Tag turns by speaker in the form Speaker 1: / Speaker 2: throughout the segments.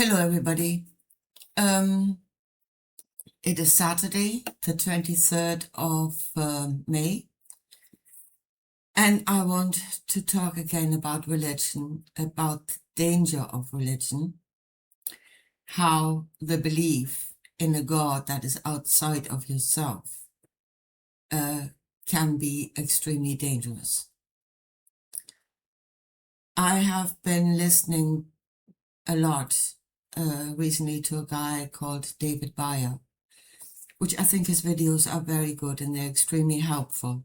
Speaker 1: Hello, everybody. It is Saturday, the 23rd of May, and I want to talk again about religion, about the danger of religion, how the belief in a God that is outside of yourself can be extremely dangerous. I have been listening a lot recently to a guy called David Bayer, which I think his videos are very good and they're extremely helpful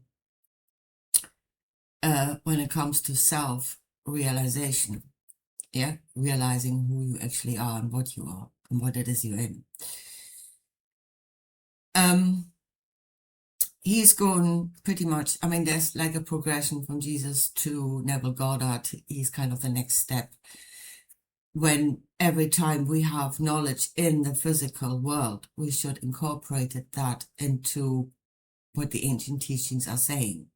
Speaker 1: when it comes to self-realization. Yeah, realizing who you actually are and what you are and what it is you're in. He's gone pretty much, I mean, there's like a progression from Jesus to Neville Goddard. He's kind of the next step. When every time we have knowledge in the physical world, we should incorporate that into what the ancient teachings are saying.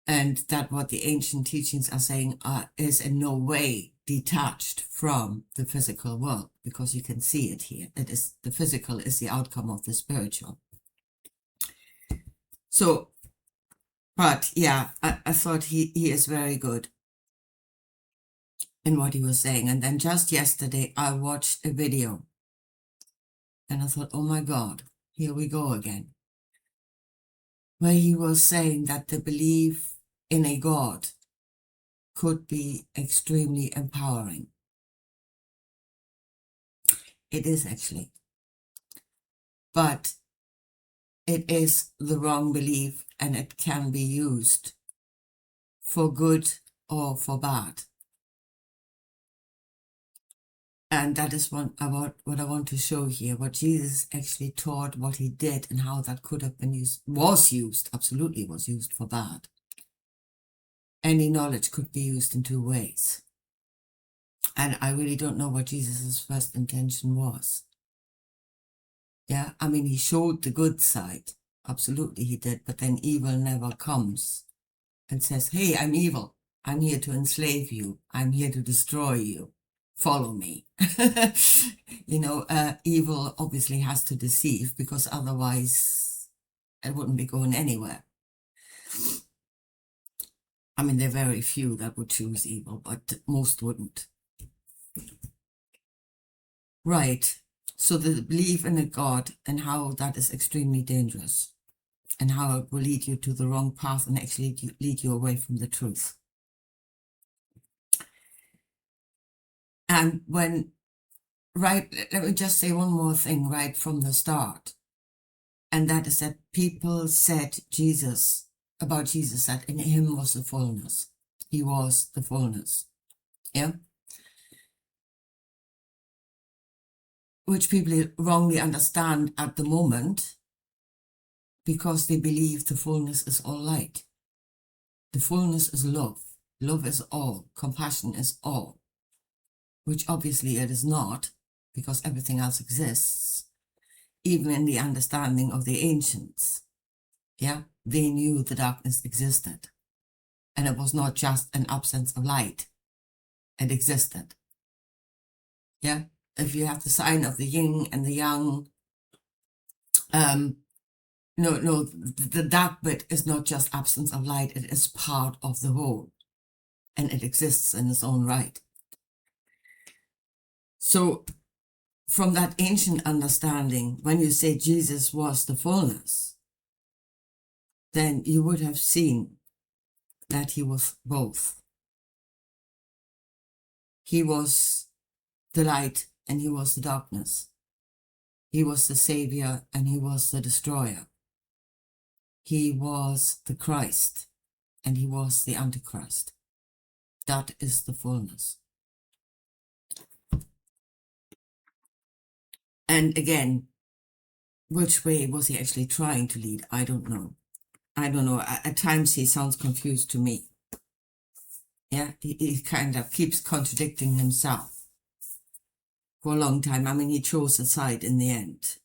Speaker 1: And that what the ancient teachings are saying is in no way detached from the physical world, because you can see it here. It is, the physical is the outcome of the spiritual. So, but yeah, I thought he is very good in what he was saying. And then just yesterday, I watched a video and I thought, oh my God, here we go again. Where he was saying that the belief in a God could be extremely empowering. It is actually. But it is the wrong belief and it can be used for good or for bad. And that is what I want to show here, what Jesus actually taught, what he did, and how that could have been used, absolutely was used for bad. Any knowledge could be used in two ways. And I really don't know what Jesus's first intention was. Yeah, I mean, he showed the good side. Absolutely he did. But then evil never comes and says, hey, I'm evil. I'm here to enslave you. I'm here to destroy you. Follow me. Evil obviously has to deceive, because otherwise it wouldn't be going anywhere. I mean, there are very few that would choose evil, but most wouldn't. Right. So the belief in a God and how that is extremely dangerous, and how it will lead you to the wrong path and actually lead you away from the truth. And let me just say one more thing right from the start. And that is that people said about Jesus, that in him was the fullness. He was the fullness. Yeah. Which people wrongly understand at the moment, because they believe the fullness is all light. The fullness is love. Love is all. Compassion is all. Which obviously it is not, because everything else exists. Even in the understanding of the ancients, yeah, they knew the darkness existed. And it was not just an absence of light. It existed. Yeah, if you have the sign of the yin and the yang, the dark bit is not just absence of light, it is part of the whole. And it exists in its own right. So from that ancient understanding, when you say Jesus was the fullness, then you would have seen that he was both. He was the light and he was the darkness. He was the savior and he was the destroyer. He was the Christ and he was the Antichrist. That is the fullness. And again, which way was he actually trying to lead? I don't know. At times he sounds confused to me. Yeah, he kind of keeps contradicting himself for a long time. I mean, he chose a side in the end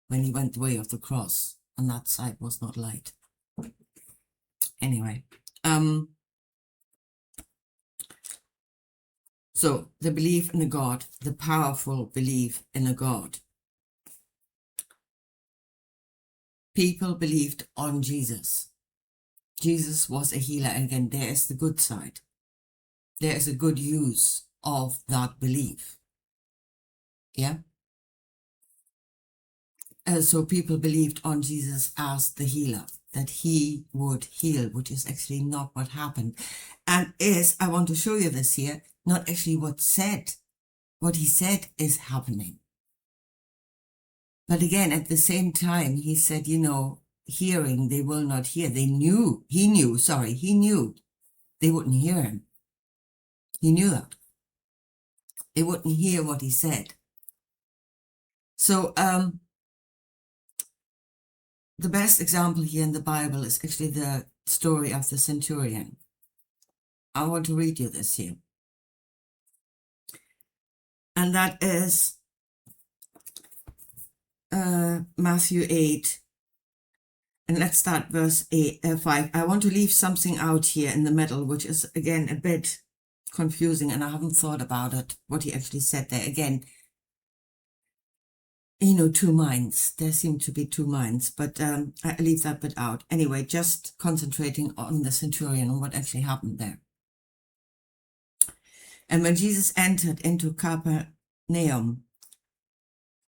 Speaker 1: when he went the way of the cross, and that side was not light. Anyway, So the belief in a God, the powerful belief in a God. People believed on Jesus. Jesus was a healer. And again, there is the good side. There is a good use of that belief. Yeah. So people believed on Jesus as the healer, that he would heal, which is actually not what happened. And I want to show you this here, not actually what he said is happening. But again, at the same time, he said, hearing, they will not hear. He knew they wouldn't hear him. He knew that. They wouldn't hear what he said. So, the best example here in the Bible is actually the story of the centurion. I want to read you this here. And that is Matthew 8. And let's start verse 5. I want to leave something out here in the middle, which is, again, a bit confusing, and I haven't thought about it, what he actually said there. Again, two minds. There seem to be two minds, but I leave that bit out. Anyway, just concentrating on the centurion and what actually happened there. And when Jesus entered into Capernaum,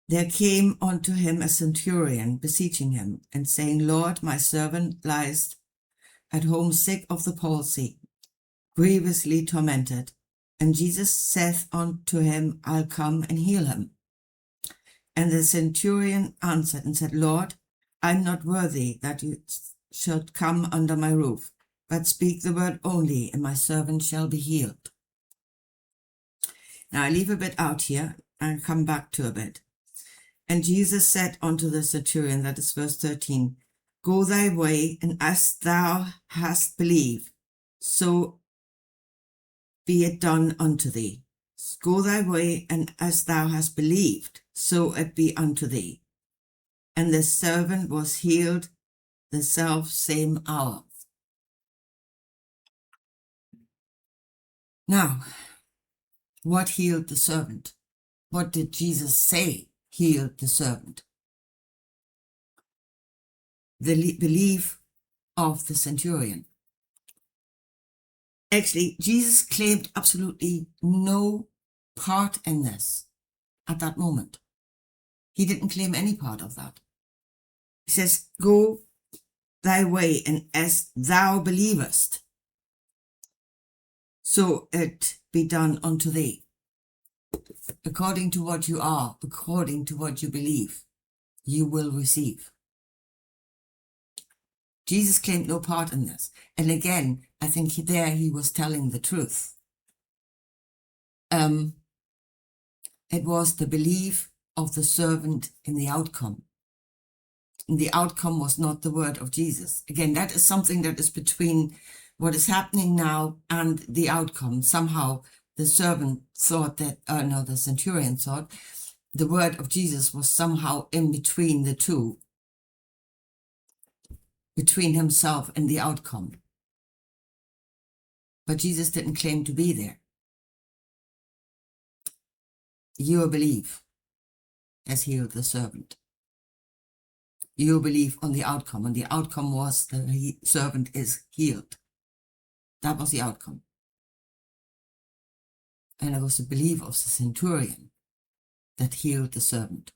Speaker 1: there came unto him a centurion, beseeching him, and saying, Lord, my servant lies at home sick of the palsy, grievously tormented. And Jesus saith unto him, I'll come and heal him. And the centurion answered and said, Lord, I'm not worthy that you should come under my roof, but speak the word only, and my servant shall be healed. Now I leave a bit out here and come back to a bit. And Jesus said unto the centurion, that is verse 13, Go thy way, and as thou hast believed, so be it done unto thee. Go thy way, and as thou hast believed, so it be unto thee. And the servant was healed the self same hour. Now, what healed the servant? What did Jesus say healed the servant? The belief of the centurion. Actually, Jesus claimed absolutely no part in this at that moment. He didn't claim any part of that. He says, Go thy way, and as thou believest, so it be done unto thee. According to what you are, according to what you believe, you will receive. Jesus claimed no part in this. And again, I think he was telling the truth. It was the belief of the servant in the outcome. And the outcome was not the word of Jesus. Again, that is something that is between what is happening now and the outcome. Somehow the servant thought that, the centurion thought the word of Jesus was somehow in between the two, between himself and the outcome. But Jesus didn't claim to be there. Your belief has healed the servant. Your belief on the outcome, and the outcome was the servant is healed. That was the outcome. And it was the belief of the centurion that healed the servant.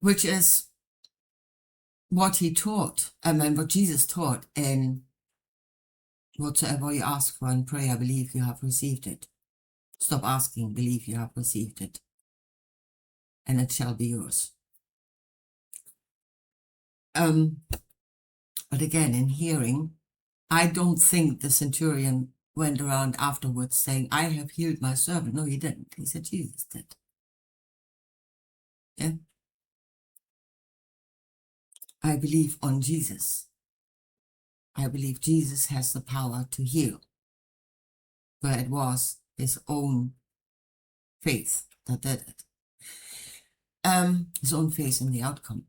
Speaker 1: Which is what he taught, what Jesus taught in whatsoever you ask for in prayer, believe you have received it. Stop asking, believe you have received it, and it shall be yours. But again, in hearing, I don't think the centurion went around afterwards saying, I have healed my servant. No, he didn't. He said Jesus did. Yeah. I believe on Jesus. I believe Jesus has the power to heal. But it was his own faith that did it. His own faith in the outcome.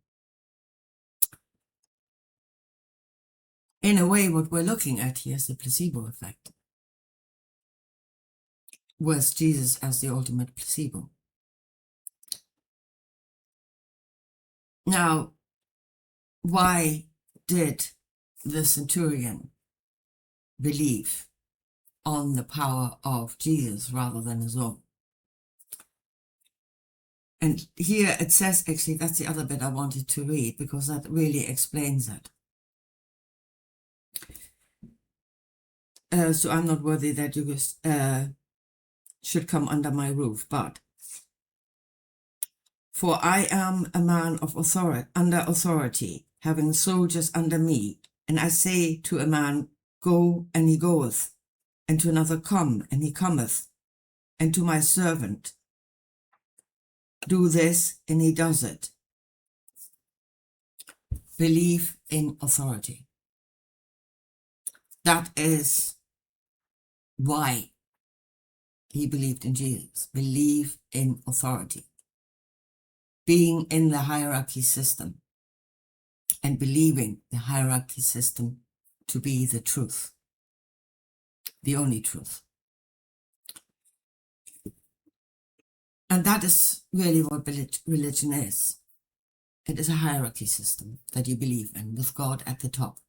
Speaker 1: In a way, what we're looking at here is the placebo effect, was Jesus as the ultimate placebo. Now, why did the centurion believe on the power of Jesus rather than his own? And here it says, actually, that's the other bit I wanted to read, because that really explains it. So I'm not worthy that you should come under my roof, but for I am a man of authority, under authority, having soldiers under me, and I say to a man, go, and he goeth, and to another, come, and he cometh, and to my servant, do this, and he does it. Believe in authority. That is why he believed in Jesus. Believe in authority. Being in the hierarchy system and believing the hierarchy system to be the truth, the only truth. And that is really what religion is. It is a hierarchy system that you believe in, with God at the top.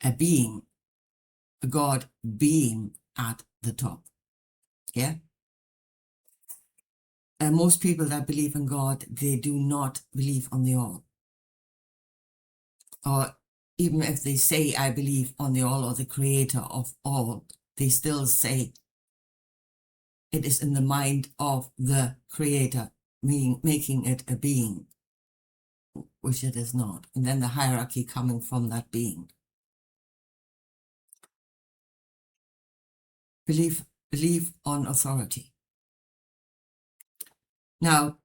Speaker 1: A being, a God being at the top. Yeah? And most people that believe in God, they do not believe on the all. Or even if they say, I believe on the all or the creator of all, they still say it is in the mind of the creator, meaning making it a being, which it is not. And then the hierarchy coming from that being. Believe on authority. Now,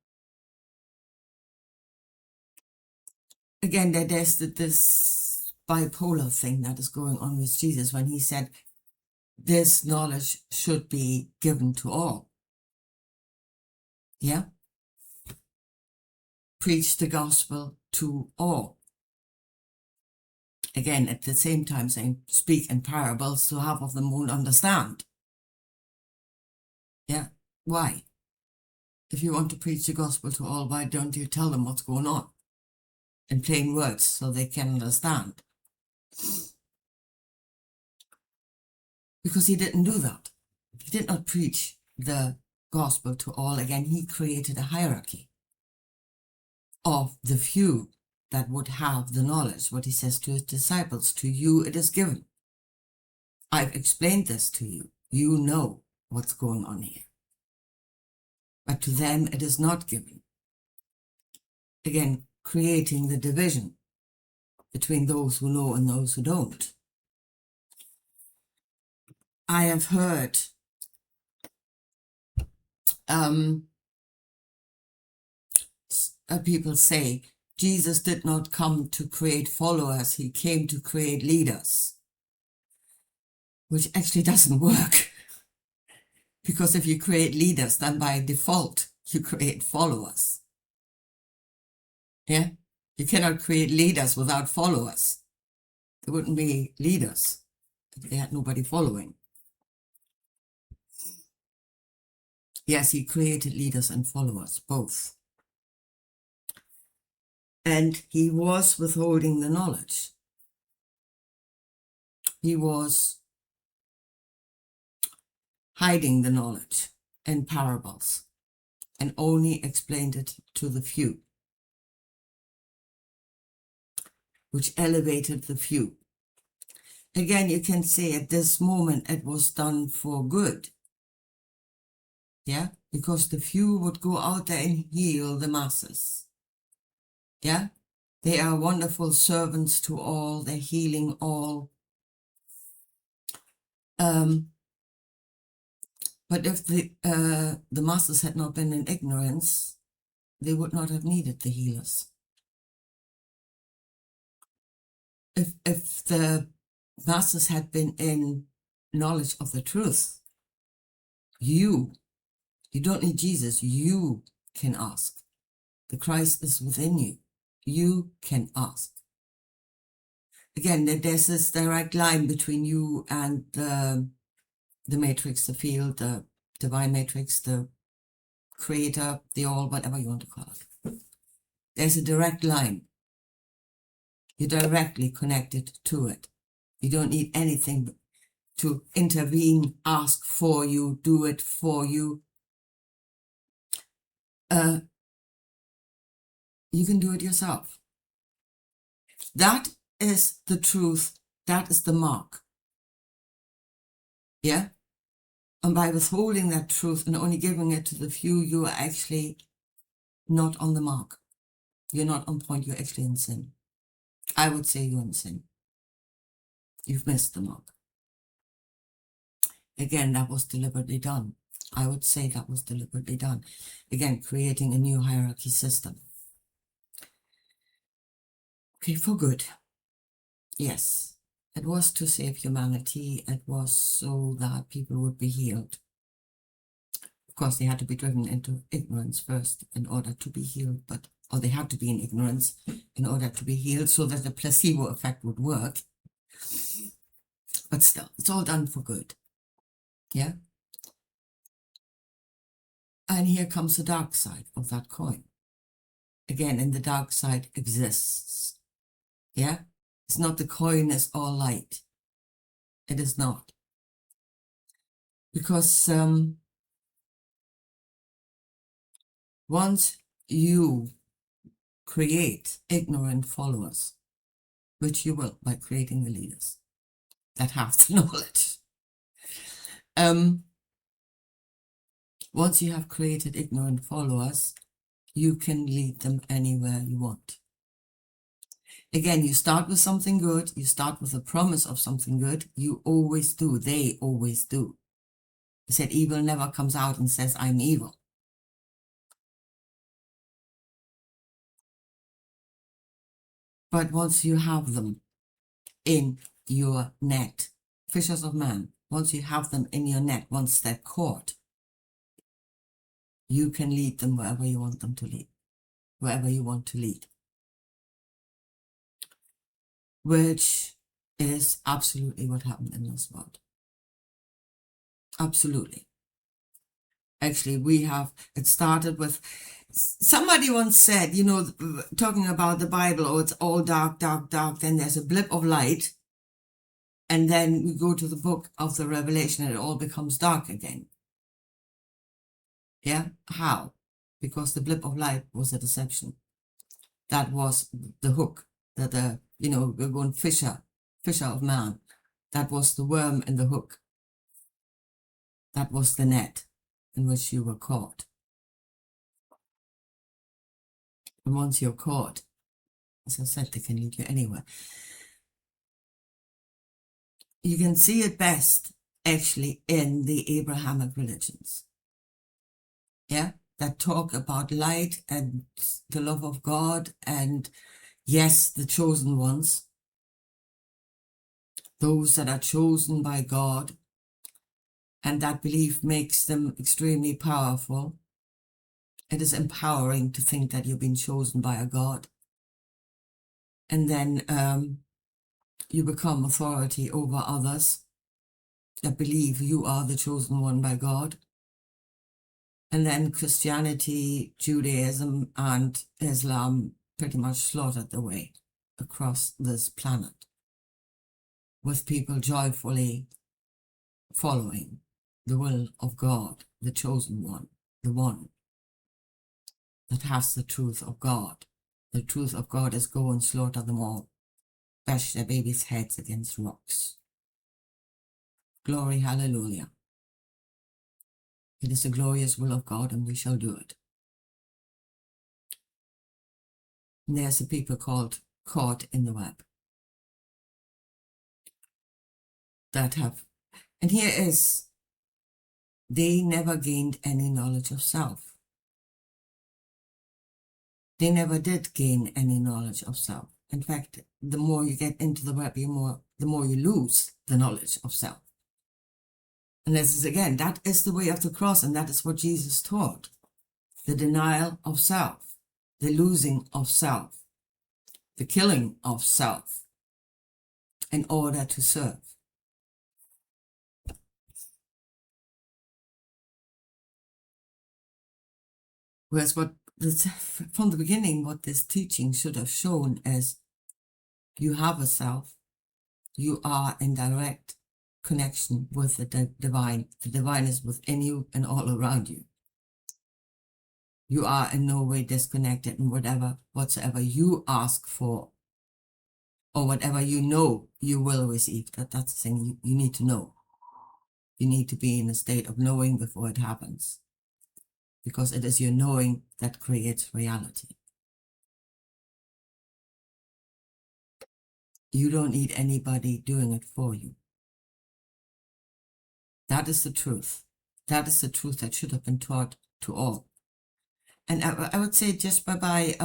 Speaker 1: again, there's this bipolar thing that is going on with Jesus when he said, this knowledge should be given to all. Yeah? Preach the gospel to all. Again, at the same time saying, speak in parables so half of them won't understand. Yeah? Why? If you want to preach the gospel to all, why don't you tell them what's going on in plain words so they can understand? Because he didn't do that. He did not preach the gospel to all. Again, he created a hierarchy of the few that would have the knowledge. What he says to his disciples, to you it is given. I've explained this to you. You know what's going on here. But to them it is not given. Again, creating the division between those who know and those who don't. I have heard people say, Jesus did not come to create followers, he came to create leaders. Which actually doesn't work. Because if you create leaders, then by default, you create followers. Yeah? You cannot create leaders without followers. There wouldn't be leaders if they had nobody following. Yes, he created leaders and followers, both. And he was withholding the knowledge. He was hiding the knowledge in parables and only explained it to the few, which elevated the few. Again, you can say at this moment it was done for good. Yeah, because the few would go out there and heal the masses. Yeah, they are wonderful servants to all, they're healing all. But if the masses had not been in ignorance, they would not have needed the healers. If the masses had been in knowledge of the truth, you don't need Jesus, you can ask. The Christ is within you. You can ask. again, there's this direct line between you and the matrix, the field, the divine matrix, the creator, the all, whatever you want to call it. There's a direct line. You're directly connected to it. You don't need anything to intervene, ask for you, do it for you. You can do it yourself. That is the truth. That is the mark. Yeah? And by withholding that truth and only giving it to the few, you are actually not on the mark. You're not on point. You're actually in sin. I would say you're in sin. You've missed the mark. Again, that was deliberately done. I would say that was deliberately done. Again, creating a new hierarchy system. Okay, for good. Yes, it was to save humanity. It was so that people would be healed. Of course, they had to be driven into ignorance first in order to be healed, or they had to be in ignorance in order to be healed so that the placebo effect would work. But still, it's all done for good. Yeah? And here comes the dark side of that coin. Again, and the dark side exists. Yeah? It's not the coin is all light. It is not. Because once you create ignorant followers, which you will by creating the leaders that have the knowledge, once you have created ignorant followers, you can lead them anywhere you want. Again, you start with something good, you start with a promise of something good, you always do, they always do. He said evil never comes out and says, I'm evil. But once you have them in your net, fishers of man, once you have them in your net, once they're caught, you can lead them wherever you want them to lead, wherever you want to lead. Which is absolutely what happened in this world. Absolutely. Actually, it started with, somebody once said, talking about the Bible, oh, it's all dark, dark, dark, then there's a blip of light, and then we go to the book of the Revelation and it all becomes dark again. Yeah? How? Because the blip of light was a deception. That was the hook, that we're going fisher of man. That was the worm in the hook. That was the net in which you were caught. And once you're caught, as I said, they can lead you anywhere. You can see it best, actually, in the Abrahamic religions. Yeah? That talk about light and the love of God and, yes, the chosen ones. Those that are chosen by God. And that belief makes them extremely powerful. It is empowering to think that you've been chosen by a God. And then you become authority over others that believe you are the chosen one by God. And then Christianity, Judaism, and Islam pretty much slaughtered the way across this planet, with people joyfully following the will of God, the chosen one, the one that has the truth of God. The truth of God is go and slaughter them all, bash their babies' heads against rocks. Glory, hallelujah. It is the glorious will of God, and we shall do it. And there's the people caught in the web. That have, and here is, they never gained any knowledge of self. They never did gain any knowledge of self. In fact, the more you get into the web, the more you lose the knowledge of self. And this is, again, that is the way of the cross, and that is what Jesus taught. The denial of self, the losing of self, the killing of self. in order to serve. Whereas from the beginning, what this teaching should have shown is you have a self, you are in direct connection with the divine. The divine is within you and all around you. You are in no way disconnected, and whatsoever you ask for, or whatever you know you will receive. That's the thing you need to know. You need to be in a state of knowing before it happens, because it is your knowing that creates reality. You don't need anybody doing it for you. That is the truth. That is the truth that should have been taught to all. And I would say just by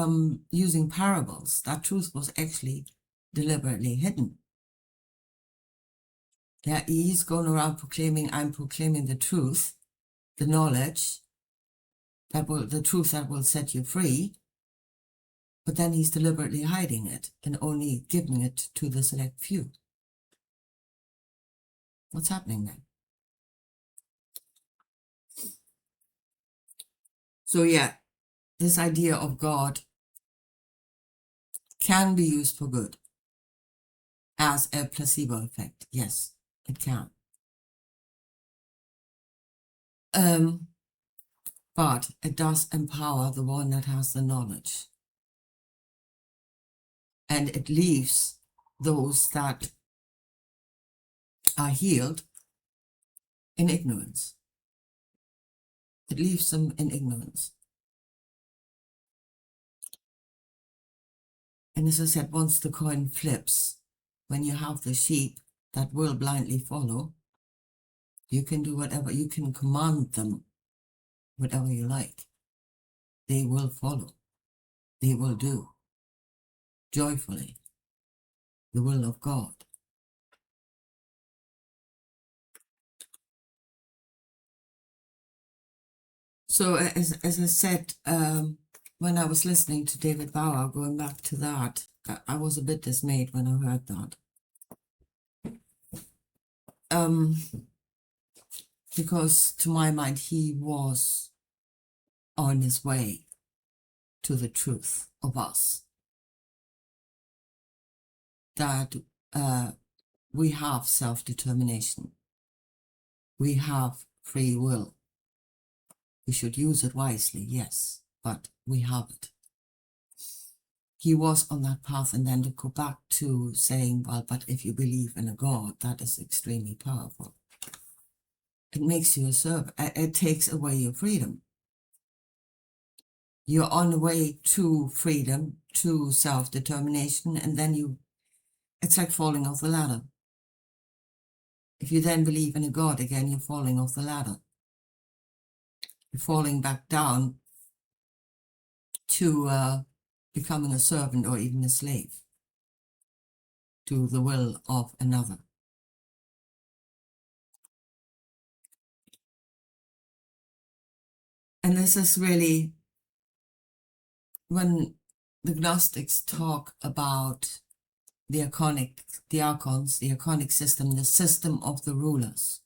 Speaker 1: using parables, that truth was actually deliberately hidden. Yeah, he's going around proclaiming, I'm proclaiming the truth, the knowledge, the truth that will set you free. But then he's deliberately hiding it and only giving it to the select few. What's happening then? So yeah, this idea of God can be used for good as a placebo effect. Yes, it can. But it does empower the one that has the knowledge. And it leaves those that are healed in ignorance. It leaves them in ignorance. And as I said, once the coin flips, when you have the sheep that will blindly follow, you can do whatever, you can command them whatever you like. They will follow. They will do joyfully the will of God. So as I said, when I was listening to David Bauer, going back to that, I was a bit dismayed when I heard that. Because to my mind, he was on his way to the truth of us. That we have self-determination. We have free will. We should use it wisely, yes, but we have it. He was on that path, and then to go back to saying, well, but if you believe in a God, that is extremely powerful. It makes you a servant. It takes away your freedom. You're on the way to freedom, to self-determination, and then it's like falling off the ladder. If you then believe in a God again, you're falling off the ladder. You're falling back down to becoming a servant or even a slave to the will of another. And this is really when the Gnostics talk about the archons, the archonic system, the system of the rulers.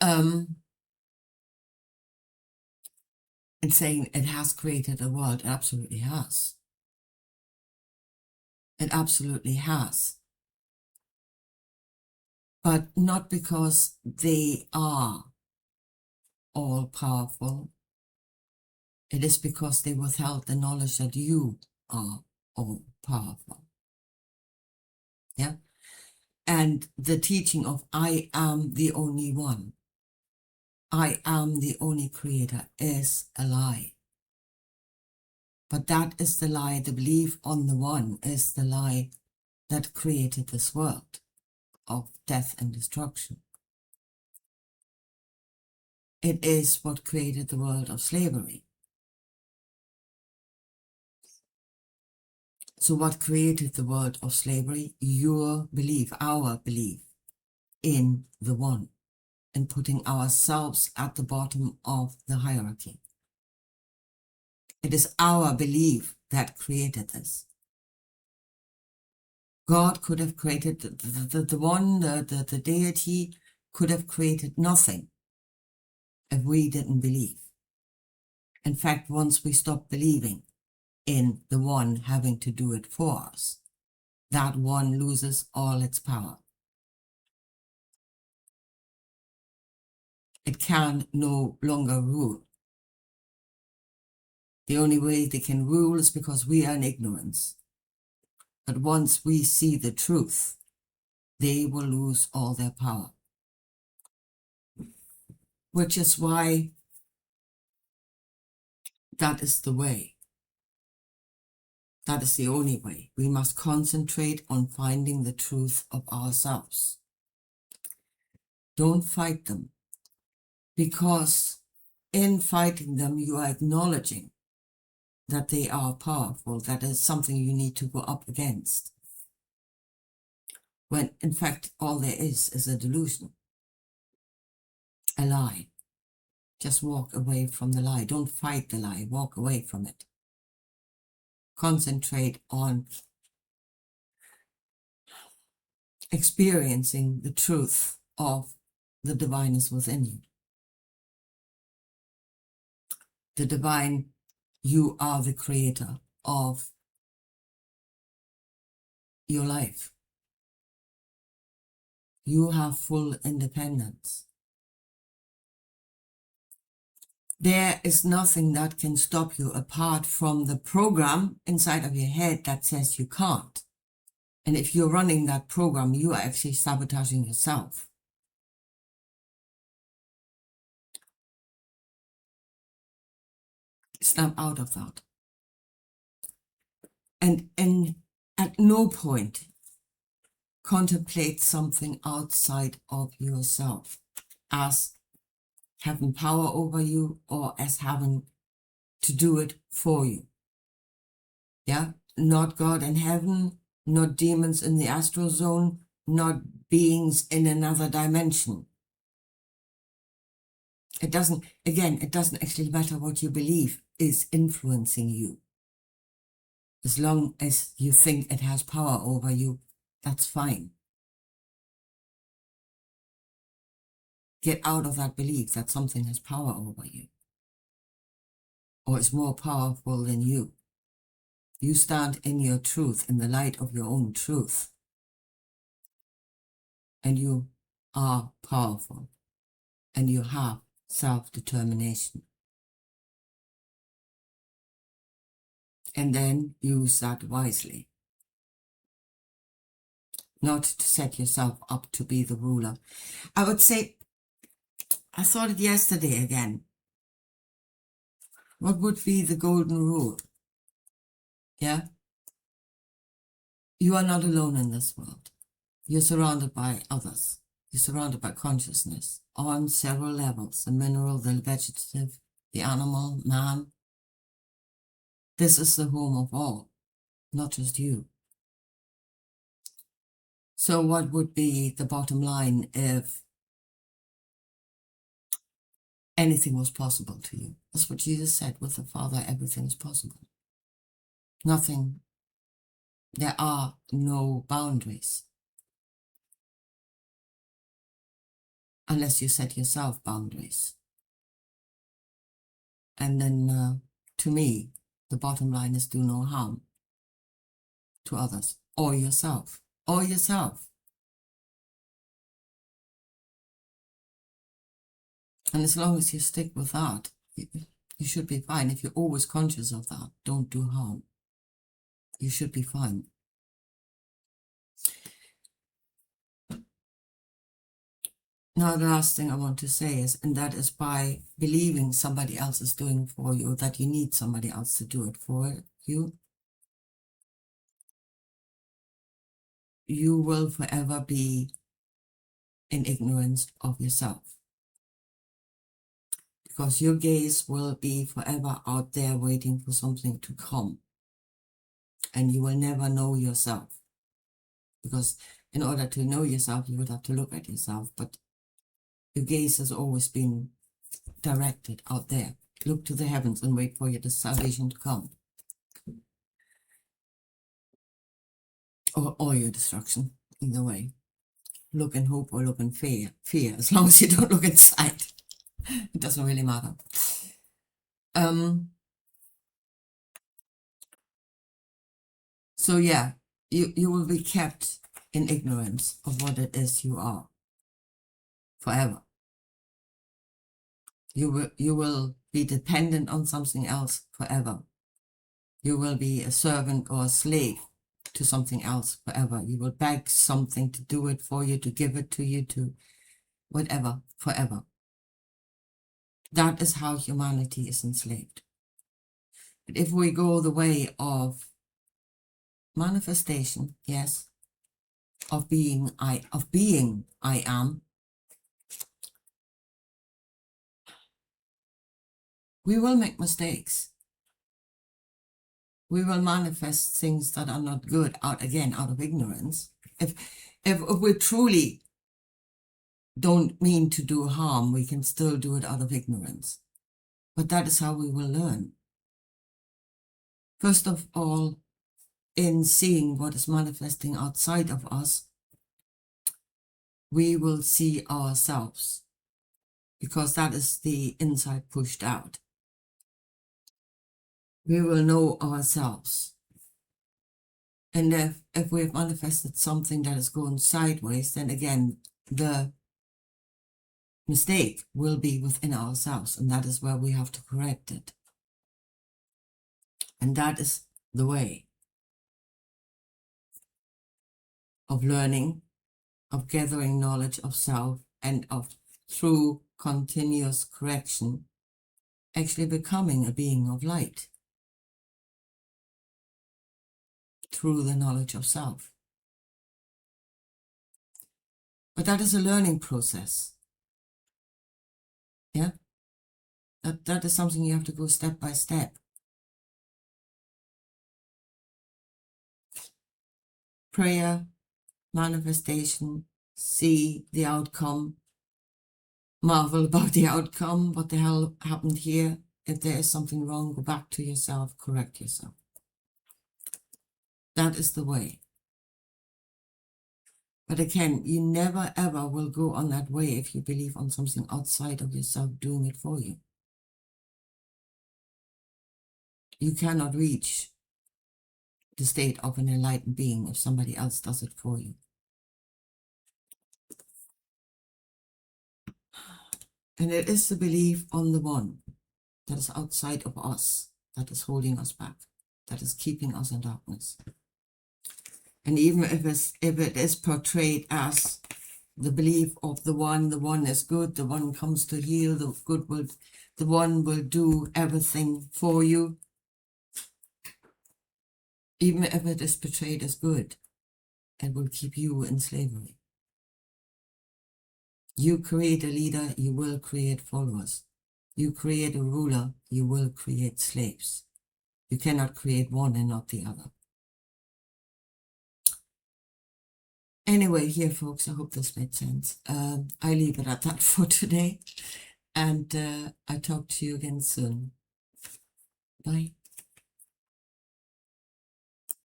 Speaker 1: And saying it has created a world. It absolutely has. It absolutely has. But not because they are all powerful. It is because they withheld the knowledge that you are all powerful. Yeah? And the teaching of I am the only one, I am the only creator, is a lie. But that is the lie. The belief on the one is the lie that created this world of death and destruction. It is what created the world of slavery. So what created the world of slavery? Your belief, our belief in the one, and putting ourselves at the bottom of the hierarchy. It is our belief that created this. God could have created, the deity could have created nothing if we didn't believe. In fact, once we stop believing in the one having to do it for us, that one loses all its power. It can no longer rule. The only way they can rule is because we are in ignorance. But once we see the truth, they will lose all their power. Which is why that is the way. That is the only way. We must concentrate on finding the truth of ourselves. Don't fight them, because in fighting them, you are acknowledging that they are powerful, that is something you need to go up against. When in fact, all there is a delusion, a lie. Just walk away from the lie. Don't fight the lie. Walk away from it. Concentrate on experiencing the truth of the divineness within you. The divine, you are the creator of your life. You have full independence. There is nothing that can stop you apart from the program inside of your head that says you can't. And if you're running that program, you are actually sabotaging yourself. Snap out of that. And at no point contemplate something outside of yourself as having power over you or as having to do it for you. Yeah, not God in heaven, not demons in the astral zone, not beings in another dimension. It doesn't actually matter what you believe is influencing you. As long as you think it has power over you, that's fine. Get out of that belief that something has power over you or is more powerful than you. You stand in your truth, in the light of your own truth, and you are powerful and you have self-determination. And then use that wisely. Not to set yourself up to be the ruler. I would say, I thought it yesterday again. What would be the golden rule? Yeah? You are not alone in this world. You're surrounded by others. You're surrounded by consciousness on several levels, the mineral, the vegetative, the animal, man. This is the home of all, not just you. So what would be the bottom line if anything was possible to you? That's what Jesus said. With the Father, everything is possible. Nothing. There are no boundaries. Unless you set yourself boundaries. And then, to me, the bottom line is do no harm to others or yourself. Or yourself. And as long as you stick with that, you should be fine. If you're always conscious of that, don't do harm. You should be fine. Now, the last thing I want to say is, and that is by believing somebody else is doing for you, that you need somebody else to do it for you, you will forever be in ignorance of yourself. Because your gaze will be forever out there waiting for something to come. And you will never know yourself. Because in order to know yourself, you would have to look at yourself. But your gaze has always been directed out there. Look to the heavens and wait for your salvation to come. or your destruction, either way. Look in hope or look in fear. As long as you don't look inside, it doesn't really matter. So yeah, you will be kept in ignorance of what it is you are forever. You will be dependent on something else forever. You will be a servant or a slave to something else forever. You will beg something to do it for you, to give it to you, to whatever, forever. That is how humanity is enslaved. But if we go the way of manifestation, yes, of being I am, we will make mistakes. We will manifest things that are not good out of ignorance. If we truly don't mean to do harm, we can still do it out of ignorance. But that is how we will learn. First of all, in seeing what is manifesting outside of us, we will see ourselves, because that is the inside pushed out. We will know ourselves. And if we've manifested something that is going sideways, then again, the mistake will be within ourselves, and that is where we have to correct it. And that is the way of learning, of gathering knowledge of self, and of, through continuous correction, actually becoming a being of light through the knowledge of self. But that is a learning process. Yeah? That is something you have to go step by step. Prayer, manifestation, see the outcome, marvel about the outcome, what the hell happened here. If there is something wrong, go back to yourself, correct yourself. That is the way. But again, you never ever will go on that way if you believe on something outside of yourself doing it for you. You cannot reach the state of an enlightened being if somebody else does it for you. And it is the belief on the one that is outside of us, that is holding us back, that is keeping us in darkness. And even if it is portrayed as the belief of the one is good, the one comes to heal, the one will do everything for you, even if it is portrayed as good, it will keep you in slavery. You create a leader, you will create followers. You create a ruler, you will create slaves. You cannot create one and not the other. Anyway, here, folks, I hope this made sense. I leave it at that for today, and I talk to you again soon. Bye.